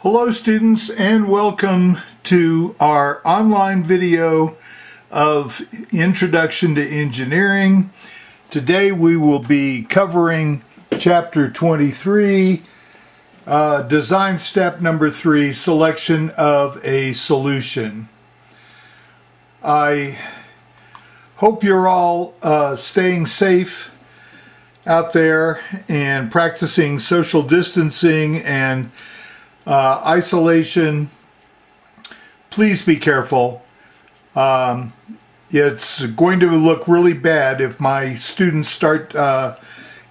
Hello students, and welcome to our online video of Introduction to Engineering. Today we will be covering chapter 23, design step number 3, selection of a solution. I hope you're all staying safe out there and practicing social distancing and isolation. Please be careful. It's going to look really bad if my students start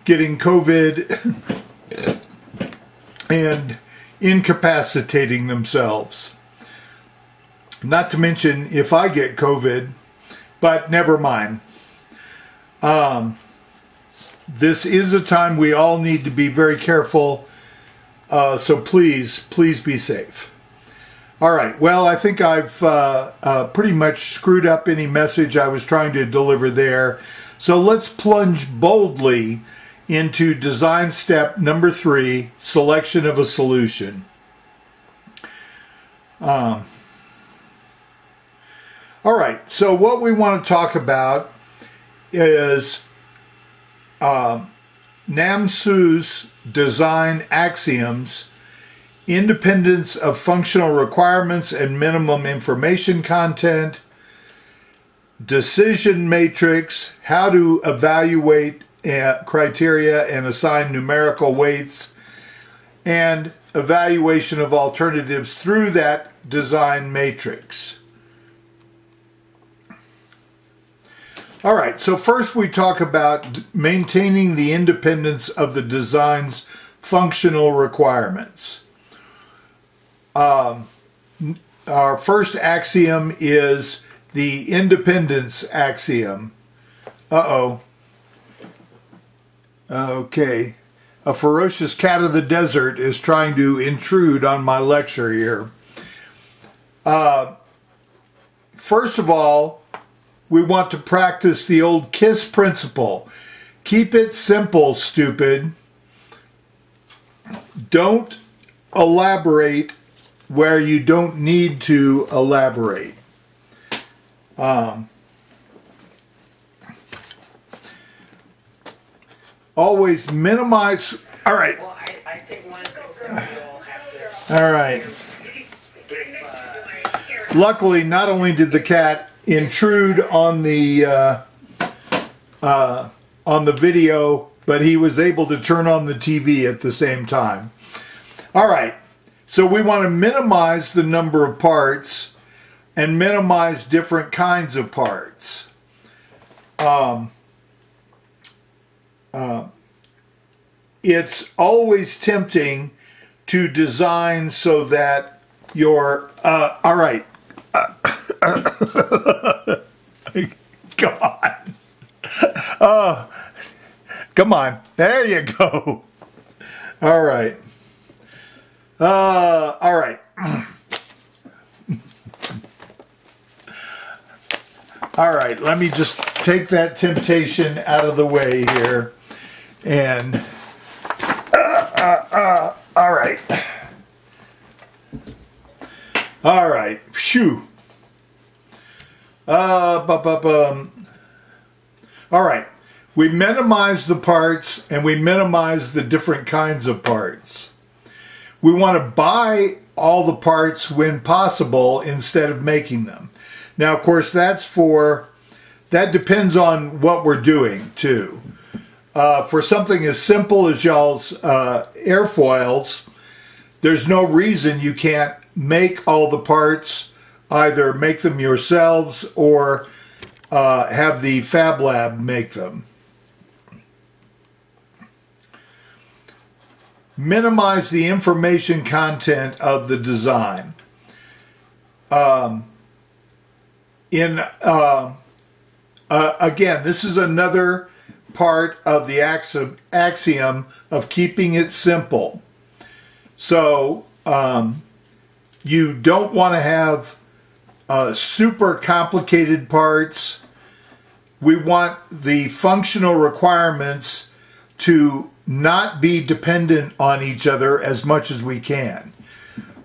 getting COVID and incapacitating themselves. Not to mention if I get COVID, but never mind. This is a time we all need to be very careful. So please be safe. All right, well, I think I've pretty much screwed up any message I was trying to deliver there. So let's plunge boldly into design step number 3, selection of a solution. All right, so what we want to talk about is Namsu's design axioms, independence of functional requirements and minimum information content, decision matrix, how to evaluate criteria and assign numerical weights, and evaluation of alternatives through that design matrix. All right, so first we talk about maintaining the independence of the design's functional requirements. Our first axiom is the independence axiom. Okay, a ferocious cat of the desert is trying to intrude on my lecture here. First of all, we want to practice the old KISS principle. Keep it simple, stupid. Don't elaborate where you don't need to elaborate. Always minimize. All right. Well, I think one thing we all have to. All right. Luckily, not only did the cat intrude on the video, but he was able to turn on the TV at the same time. All right, so we want to minimize the number of parts and minimize different kinds of parts. It's always tempting to design so that your all right. Come on. Oh, come on. There you go. All right. All right. All right. Let me just take that temptation out of the way here. And all right. All right. Phew. All right. We minimize the parts and we minimize the different kinds of parts. We want to buy all the parts when possible instead of making them. Now, of course, that depends on what we're doing too. For something as simple as y'all's airfoils, there's no reason you can't make all the parts, either make them yourselves or have the Fab Lab make them. Minimize the information content of the design. Again, this is another part of the axiom of keeping it simple. So, you don't want to have super complicated parts. We want the functional requirements to not be dependent on each other as much as we can.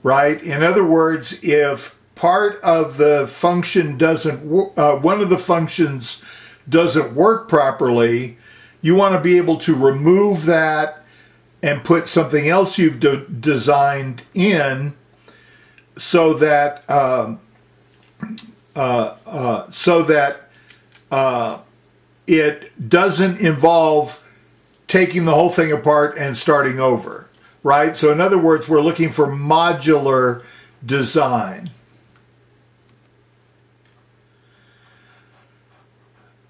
right? In other words, if part of the function doesn't, one of the functions doesn't work properly, you want to be able to remove that and put something else you've designed in so that it doesn't involve taking the whole thing apart and starting over, right? So in other words, we're looking for modular design.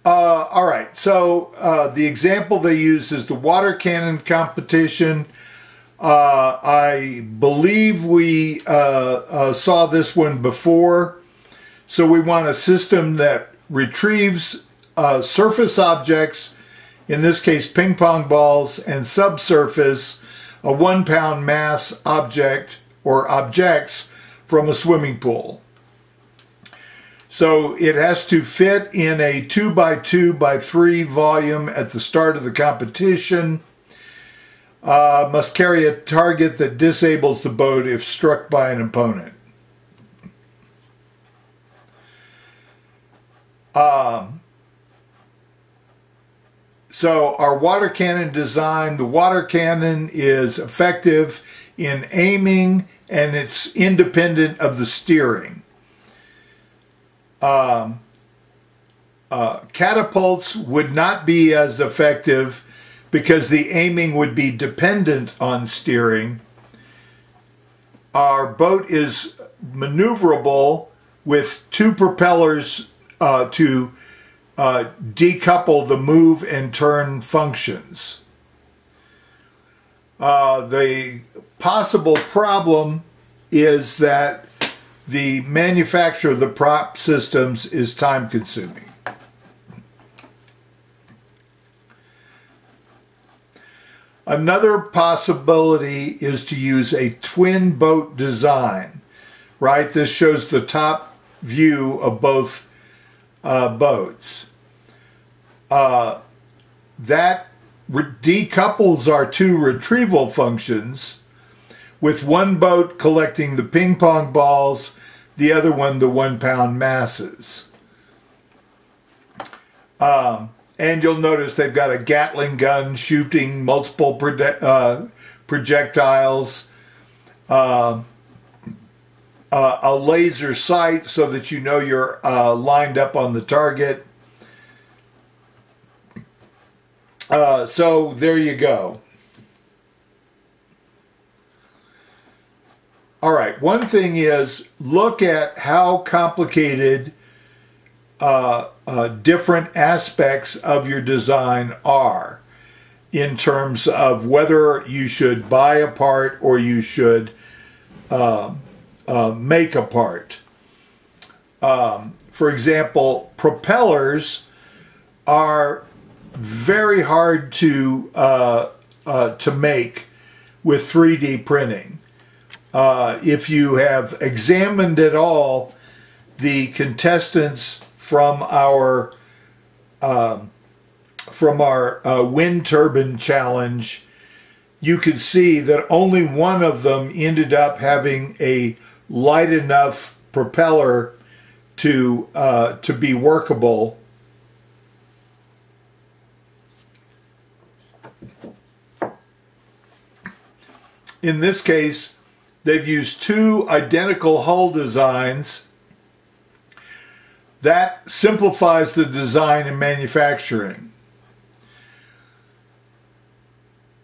All right, so the example they use is the water cannon competition. I believe we saw this one before. So we want a system that retrieves surface objects, in this case ping pong balls, and subsurface, a 1 pound mass object or objects from a swimming pool. So it has to fit in a 2 by 2 by 3 volume at the start of the competition. Must carry a target that disables the boat if struck by an opponent. So our water cannon design, the water cannon is effective in aiming and it's independent of the steering. Catapults would not be as effective because the aiming would be dependent on steering. Our boat is maneuverable with 2 propellers to decouple the move and turn functions. The possible problem is that the manufacture of the prop systems is time consuming. Another possibility is to use a twin boat design, right? This shows the top view of both boats. That decouples our 2 retrieval functions, with one boat collecting the ping pong balls, the other one the 1 pound masses. And you'll notice they've got a Gatling gun shooting multiple projectiles, a laser sight so that you know you're lined up on the target. So there you go. All right, one thing is, look at how complicated different aspects of your design are in terms of whether you should buy a part or you should make a part. For example, propellers are very hard to make with 3D printing. If you have examined at all the contestants from our wind turbine challenge, you could see that only one of them ended up having a light enough propeller to be workable. In this case, they've used 2 identical hull designs. That simplifies the design and manufacturing.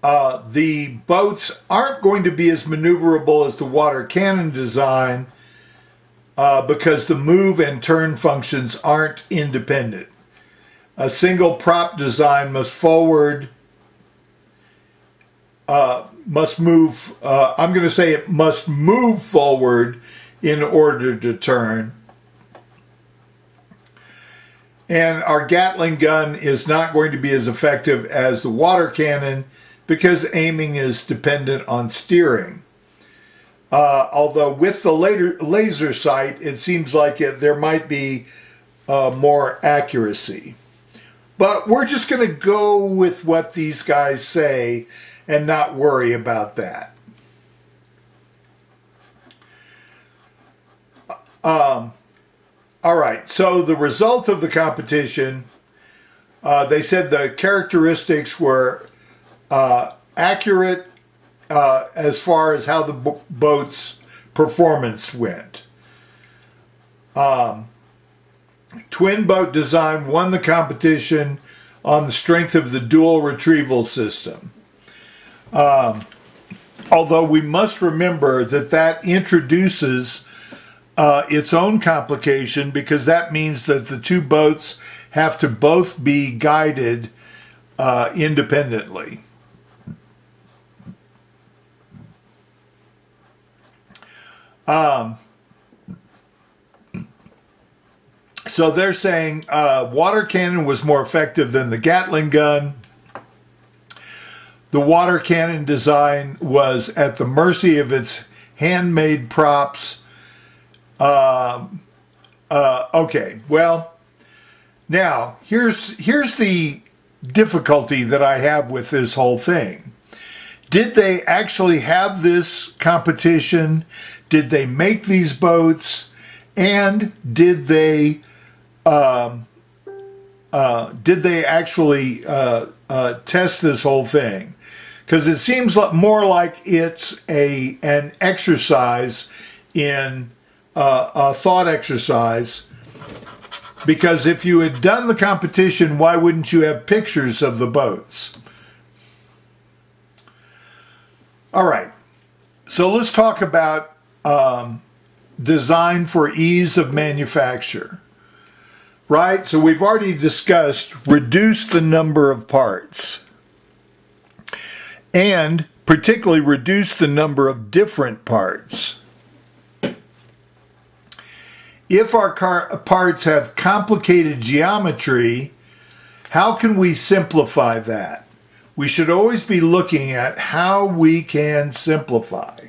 The boats aren't going to be as maneuverable as the water cannon design because the move and turn functions aren't independent. A single prop design must forward, must move, I'm going to say it must move forward in order to turn. And our Gatling gun is not going to be as effective as the water cannon because aiming is dependent on steering. Although with the laser sight, it seems like there might be more accuracy. But we're just going to go with what these guys say and not worry about that. All right, so the result of the competition, they said the characteristics were accurate as far as how the boat's performance went. Twin boat design won the competition on the strength of the dual retrieval system. Although we must remember that that introduces its own complication, because that means that the two boats have to both be guided independently. So they're saying water cannon was more effective than the Gatling gun. The water cannon design was at the mercy of its handmade props. Okay, well, now here's the difficulty that I have with this whole thing. Did they actually have this competition? Did they make these boats? And did they actually test this whole thing? Because it seems more like it's an exercise in a thought exercise. Because if you had done the competition, why wouldn't you have pictures of the boats? All right, so let's talk about design for ease of manufacture. Right, so we've already discussed reduce the number of parts, and particularly reduce the number of different parts. If our parts have complicated geometry, how can we simplify that? We should always be looking at how we can simplify.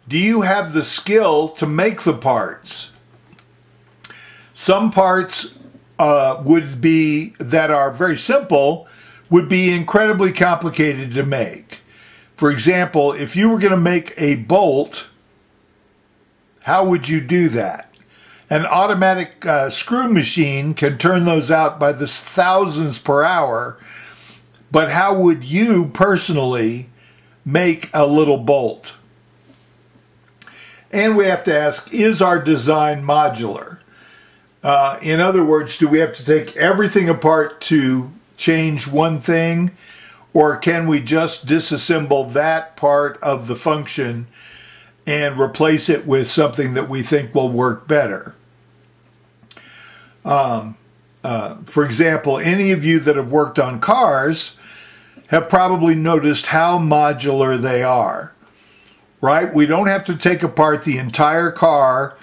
Do you have the skill to make the parts? Some parts that are very simple would be incredibly complicated to make. For example, if you were going to make a bolt, how would you do that? An automatic screw machine can turn those out by the thousands per hour, but how would you personally make a little bolt? And we have to ask, is our design modular? In other words, do we have to take everything apart to change one thing? Or can we just disassemble that part of the function and replace it with something that we think will work better? For example, any of you that have worked on cars have probably noticed how modular they are. Right? We don't have to take apart the entire car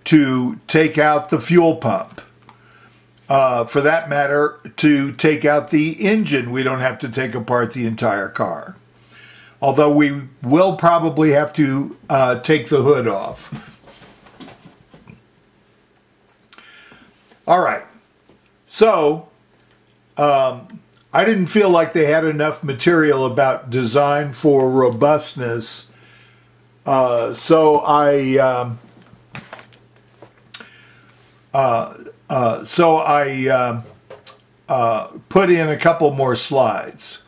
to take out the fuel pump. For that matter, to take out the engine, we don't have to take apart the entire car. Although we will probably have to take the hood off. All right. So, I didn't feel like they had enough material about design for robustness. So I put in a couple more slides.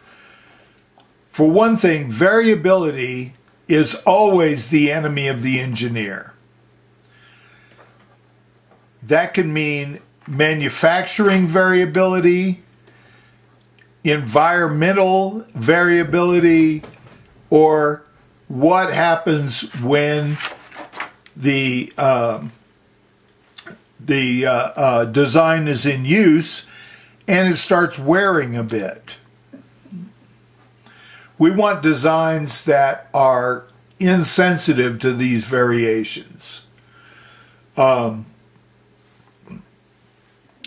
For one thing, variability is always the enemy of the engineer. That can mean manufacturing variability, environmental variability, or what happens when the design is in use and it starts wearing a bit. We want designs that are insensitive to these variations. In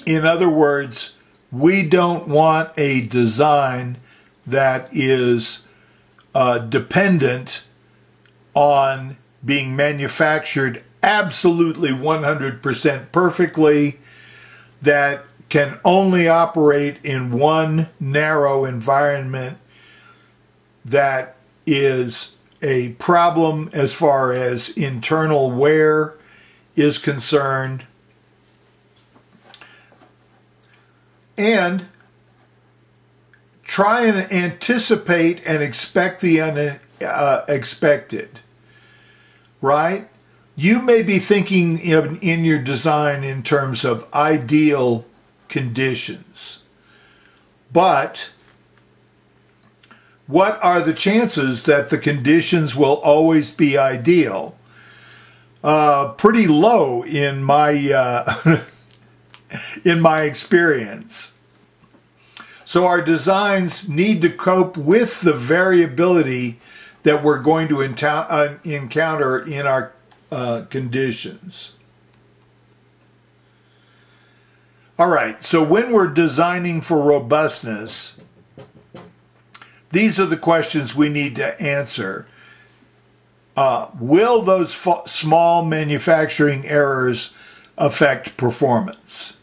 other words, we don't want a design that is dependent on being manufactured absolutely 100% perfectly, that can only operate in one narrow environment, that is a problem as far as internal wear is concerned. And try and anticipate and expect the unexpected, right? You may be thinking in your design in terms of ideal conditions, but what are the chances that the conditions will always be ideal? Pretty low in my in my experience. So our designs need to cope with the variability that we're going to encounter in our conditions. All right, so when we're designing for robustness, these are the questions we need to answer. Will those small manufacturing errors affect performance?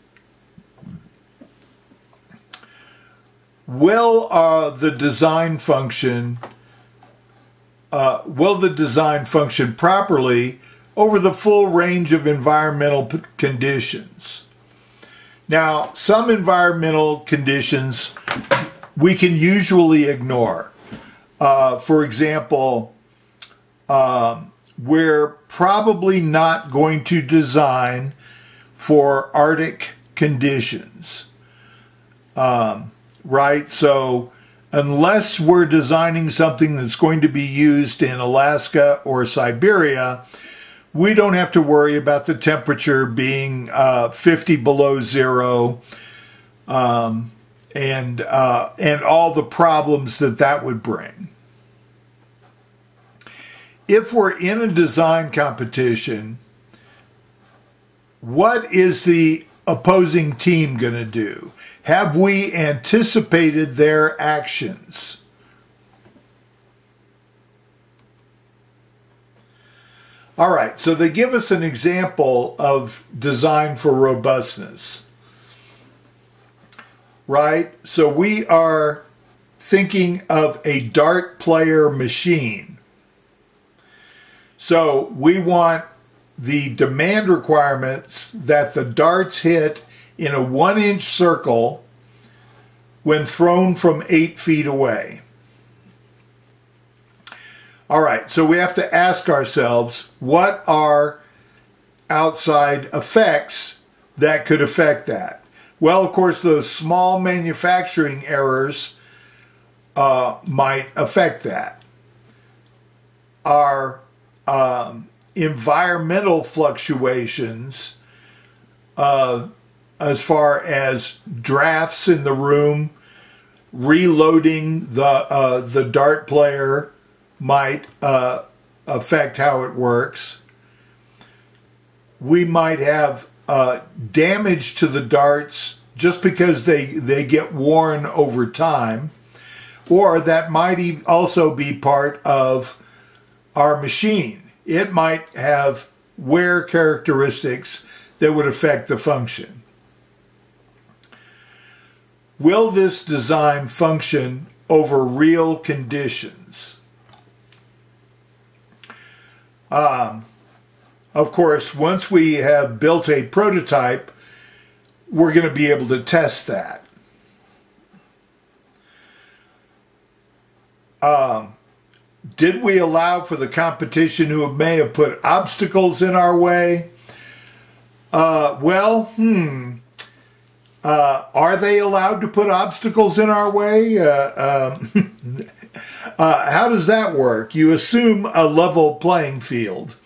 Will the design function properly over the full range of environmental conditions? Now, some environmental conditions we can usually ignore. For example, we're probably not going to design for Arctic conditions. Right? So unless we're designing something that's going to be used in Alaska or Siberia, we don't have to worry about the temperature being 50 below zero and all the problems that would bring. If we're in a design competition, what is the opposing team going to do? Have we anticipated their actions? All right, so they give us an example of design for robustness, right? So we are thinking of a dart player machine. So we want the demand requirements that the darts hit in a 1-inch circle when thrown from 8 feet away. All right, so we have to ask ourselves, what are outside effects that could affect that? Well, of course, those small manufacturing errors might affect that. Our environmental fluctuations, as far as drafts in the room, reloading the dart player might affect how it works. We might have damage to the darts just because they get worn over time, or that might also be part of our machine. It might have wear characteristics that would affect the function. Will this design function over real conditions? Of course, once we have built a prototype, we're going to be able to test that. Did we allow for the competition who may have put obstacles in our way? Are they allowed to put obstacles in our way? How does that work? You assume a level playing field.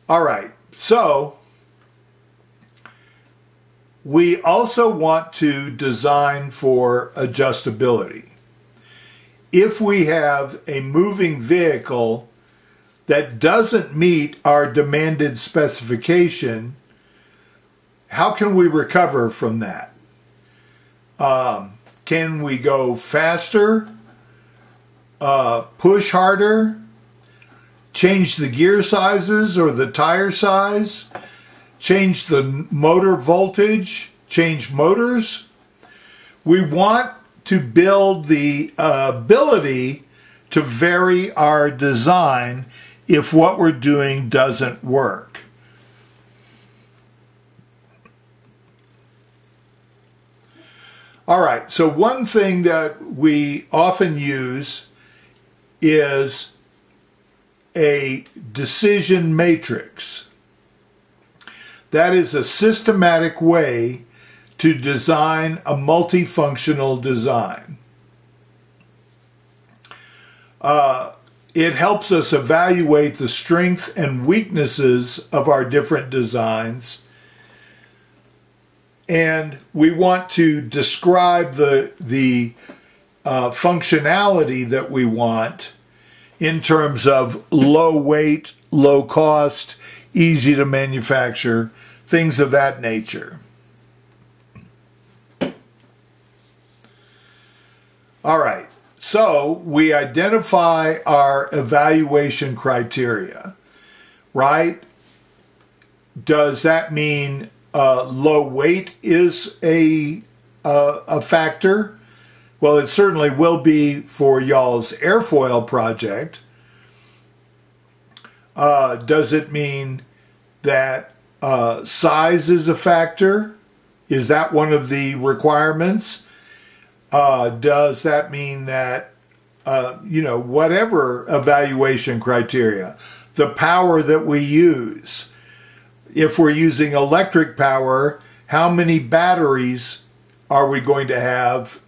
All right, so we also want to design for adjustability. If we have a moving vehicle that doesn't meet our demanded specification, how can we recover from that? Can we go faster, push harder, change the gear sizes or the tire size, change the motor voltage, change motors? We want to build the ability to vary our design if what we're doing doesn't work. All right, so one thing that we often use is a decision matrix. That is a systematic way to design a multifunctional design. It helps us evaluate the strengths and weaknesses of our different designs, and we want to describe the functionality that we want in terms of low weight, low cost, easy to manufacture, things of that nature. All right, so we identify our evaluation criteria, right? Does that mean low weight is a factor? Well, it certainly will be for y'all's airfoil project. Does it mean that size is a factor? Is that one of the requirements? Does that mean that, whatever evaluation criteria, the power that we use? If we're using electric power, how many batteries are we going to have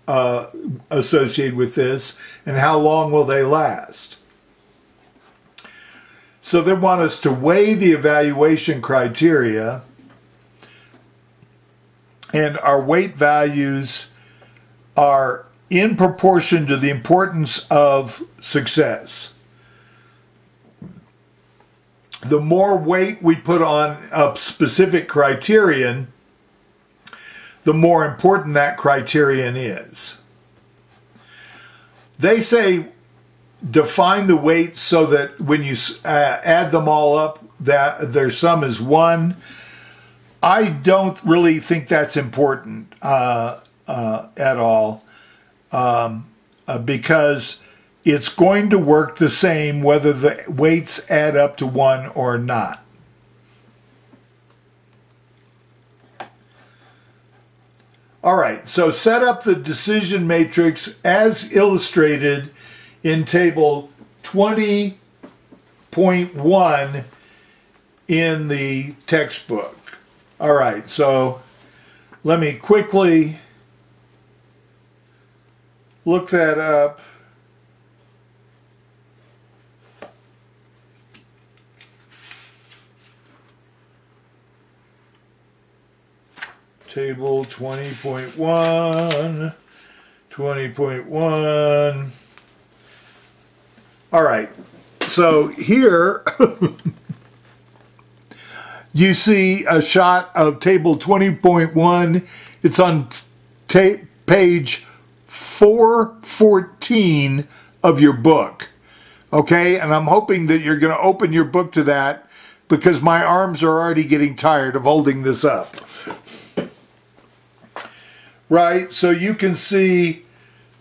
associated with this, and how long will they last? So they want us to weigh the evaluation criteria, and our weight values are in proportion to the importance of success. The more weight we put on a specific criterion, the more important that criterion is. They say define the weights so that when you add them all up, that their sum is 1. I don't really think that's important at all, because it's going to work the same whether the weights add up to 1 or not. All right, so set up the decision matrix as illustrated in table 20.1 in the textbook. All right, so let me quickly look that up. Table 20.1, 20.1. All right, so here you see a shot of table 20.1. It's on page 414 of your book. Okay, and I'm hoping that you're going to open your book to that, because my arms are already getting tired of holding this up. Right, so you can see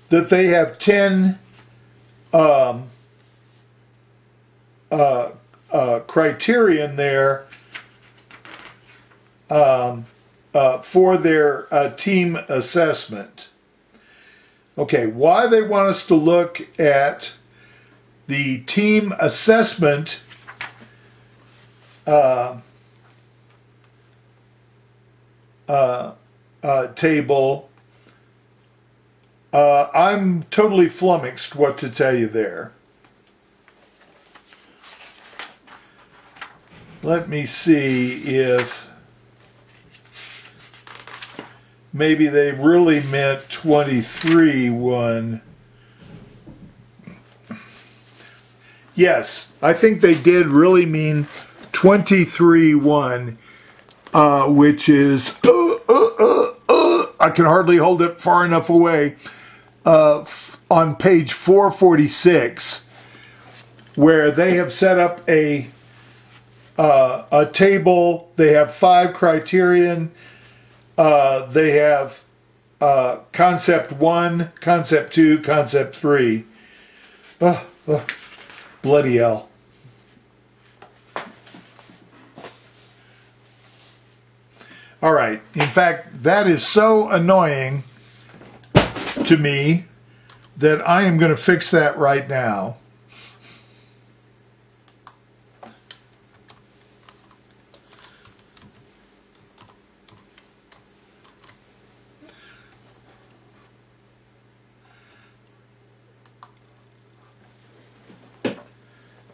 that they have 10 criterion there for their team assessment. Okay, why they want us to look at the team assessment table, I'm totally flummoxed what to tell you there. Let me see if maybe they really meant 23.1. Yes, I think they did really mean 23.1, which is I can hardly hold it far enough away, on page 446, where they have set up a table. They have 5 criterion. They have concept 1, concept 2, concept 3. Bloody hell. All right. In fact, that is so annoying to me that I am going to fix that right now.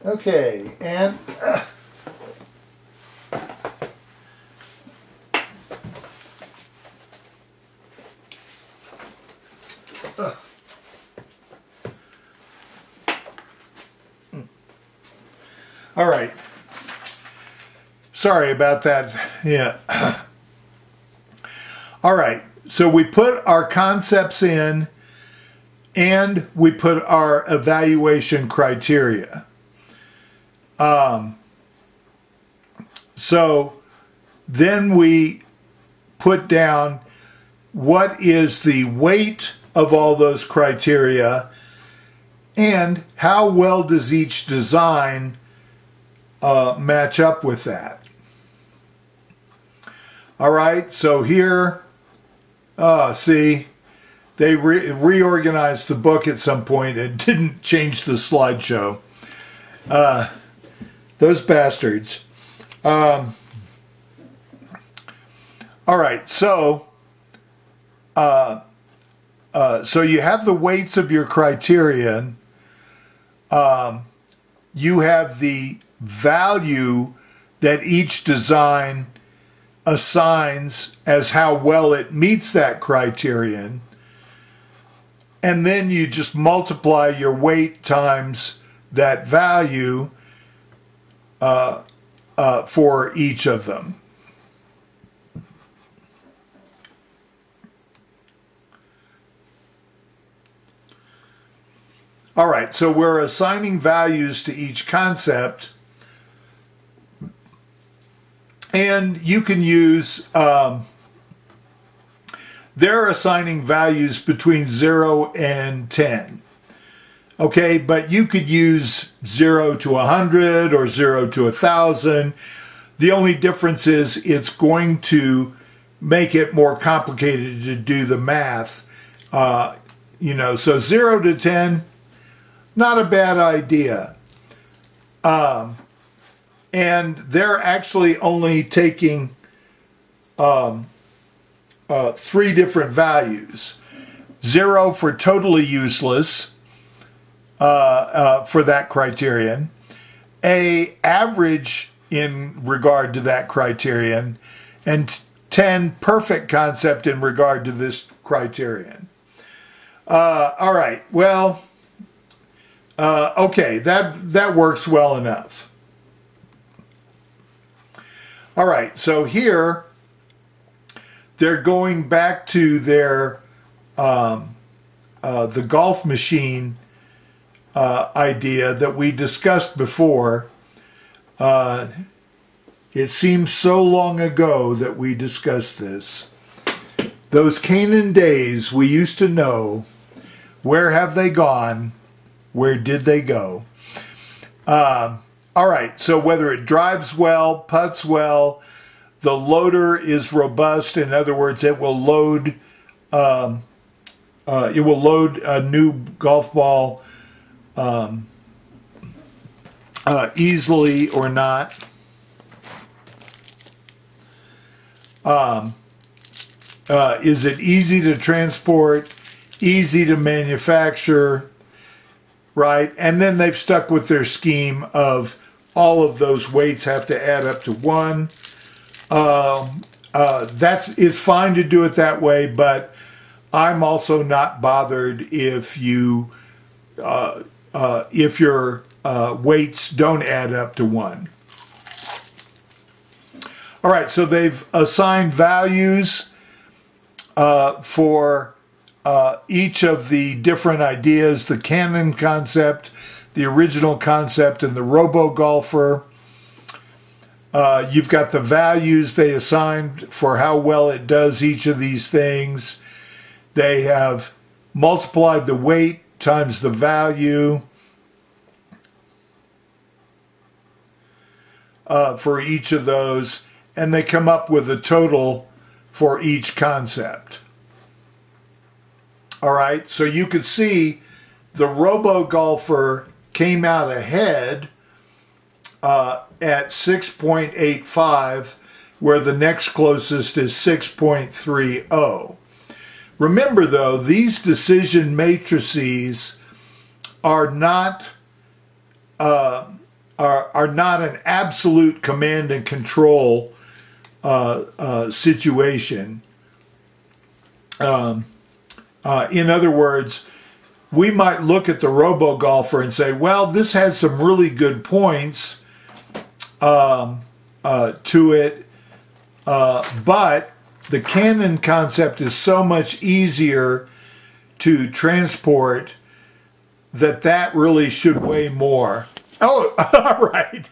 Okay, and all right. Sorry about that. Yeah. All right. So we put our concepts in and we put our evaluation criteria. So then we put down what is the weight of all those criteria and how well does each design match up with that. All right, so here, see, they reorganized the book at some point and didn't change the slideshow. Those bastards. All right, so so you have the weights of your criterion. You have the value that each design assigns as how well it meets that criterion. And then you just multiply your weight times that value for each of them. All right, so we're assigning values to each concept, and you can use, they're assigning values between 0 and 10. Okay, but you could use 0 to 100 or 0 to 1,000. The only difference is it's going to make it more complicated to do the math. You know, so 0 to 10, not a bad idea. And they're actually only taking 3 different values. 0 for totally useless, for that criterion, a average in regard to that criterion, and 10 perfect concept in regard to this criterion. All right, well, okay, that works well enough. All right, so here they're going back to their the golf machine idea that we discussed before. It seems so long ago that we discussed this. Those Canaan days we used to know, where have they gone? Where did they go? All right, so whether it drives well, putts well, the loader is robust. In other words, it will load a new golf ball easily or not. Is it easy to transport, easy to manufacture, right? And then they've stuck with their scheme of all of those weights have to add up to 1. It's fine to do it that way, but I'm also not bothered if you if your weights don't add up to 1. All right, so they've assigned values for each of the different ideas, the Cannon concept, the original concept, and the robo-golfer. You've got the values they assigned for how well it does each of these things. They have multiplied the weight times the value for each of those, and they come up with a total for each concept. All right, so you could see the robo-golfer came out ahead at 6.85, where the next closest is 6.30. Remember, though, these decision matrices are not an absolute command and control situation. In other words, we might look at the robo-golfer and say, well, this has some really good points to it, but the canon concept is so much easier to transport that really should weigh more. Oh, all right.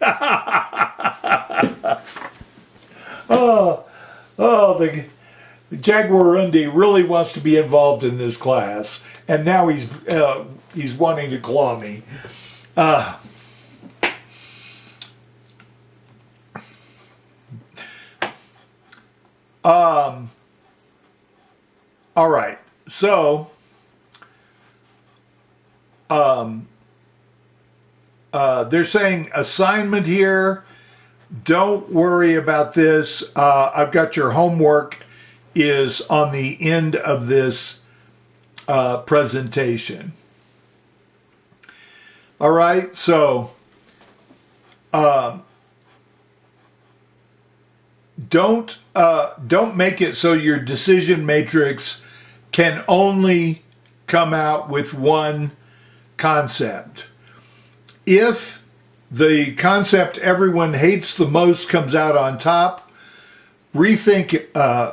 The Jaguarundi really wants to be involved in this class, and now he's wanting to claw me. All right, so they're saying assignment here. Don't worry about this. I've got your homework is on the end of this presentation. All right, so don't make it so your decision matrix can only come out with one concept. If the concept everyone hates the most comes out on top, rethink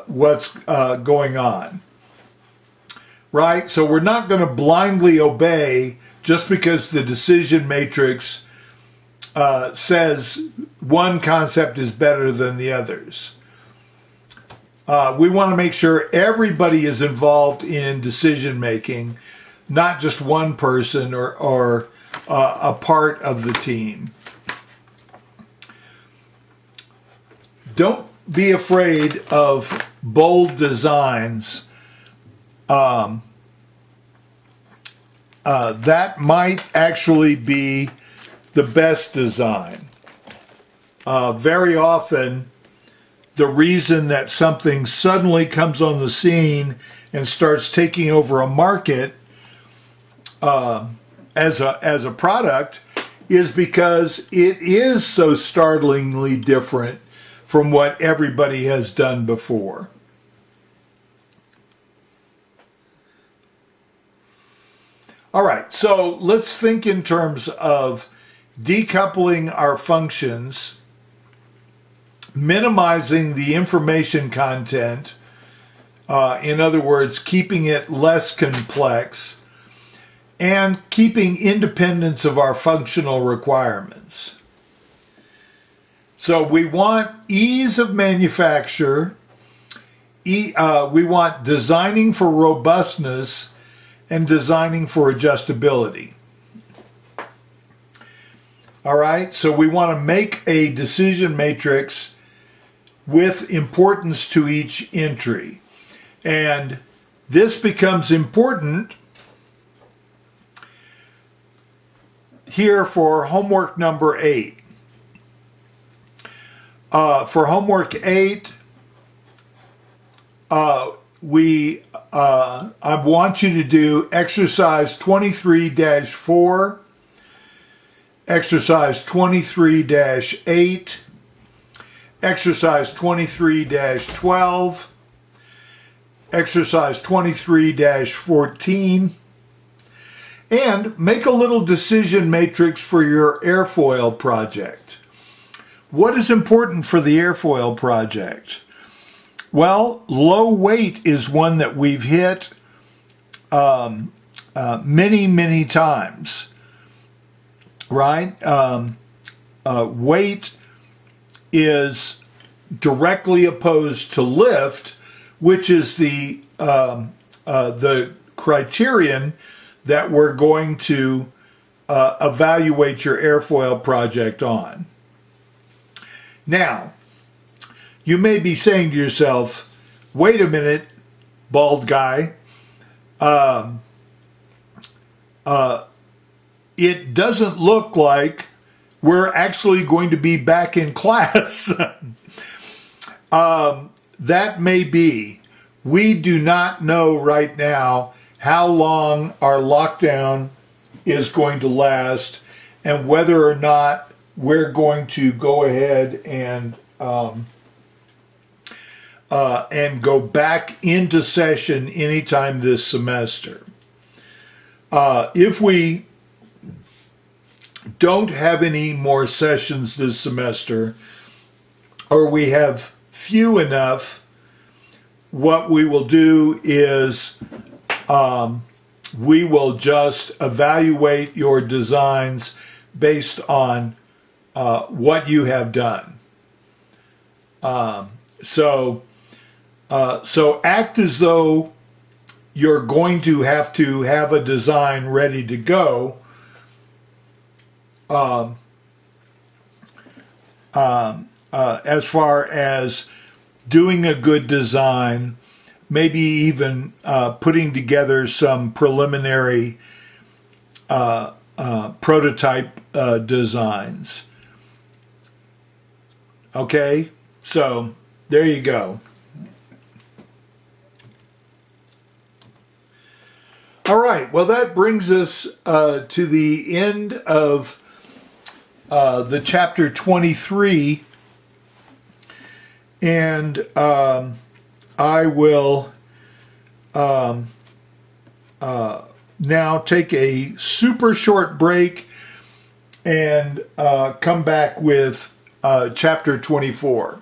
what's going on. Right? So we're not going to blindly obey just because the decision matrix says one concept is better than the others. We want to make sure everybody is involved in decision making, not just one person or a part of the team. Don't be afraid of bold designs. That might actually be the best design. Very often, the reason that something suddenly comes on the scene and starts taking over a market as a product is because it is so startlingly different from what everybody has done before. All right, so let's think in terms of decoupling our functions, minimizing the information content, in other words, keeping it less complex, and keeping independence of our functional requirements. So we want ease of manufacture, we want designing for robustness, and designing for adjustability. All right, so we want to make a decision matrix with importance to each entry. And this becomes important here for homework number 8. For homework 8, I want you to do exercise 23-4, exercise 23-8, exercise 23-12, exercise 23-14, and make a little decision matrix for your airfoil project. What is important for the airfoil project? Well, low weight is one that we've hit many times, right? Weight is directly opposed to lift, which is the the criterion that we're going to evaluate your airfoil project on. Now, you may be saying to yourself, wait a minute, bald guy, it doesn't look like we're actually going to be back in class. That may be. We do not know right now how long our lockdown is going to last and whether or not we're going to go ahead and go back into session anytime this semester. If we don't have any more sessions this semester, or we have few enough, what we will do is we will just evaluate your designs based on what you have done. So act as though you're going to have a design ready to go as far as doing a good design, maybe even putting together some preliminary prototype designs. Okay, so there you go. All right, well, that brings us to the end of the chapter 23, and I will now take a super short break and come back with chapter 24.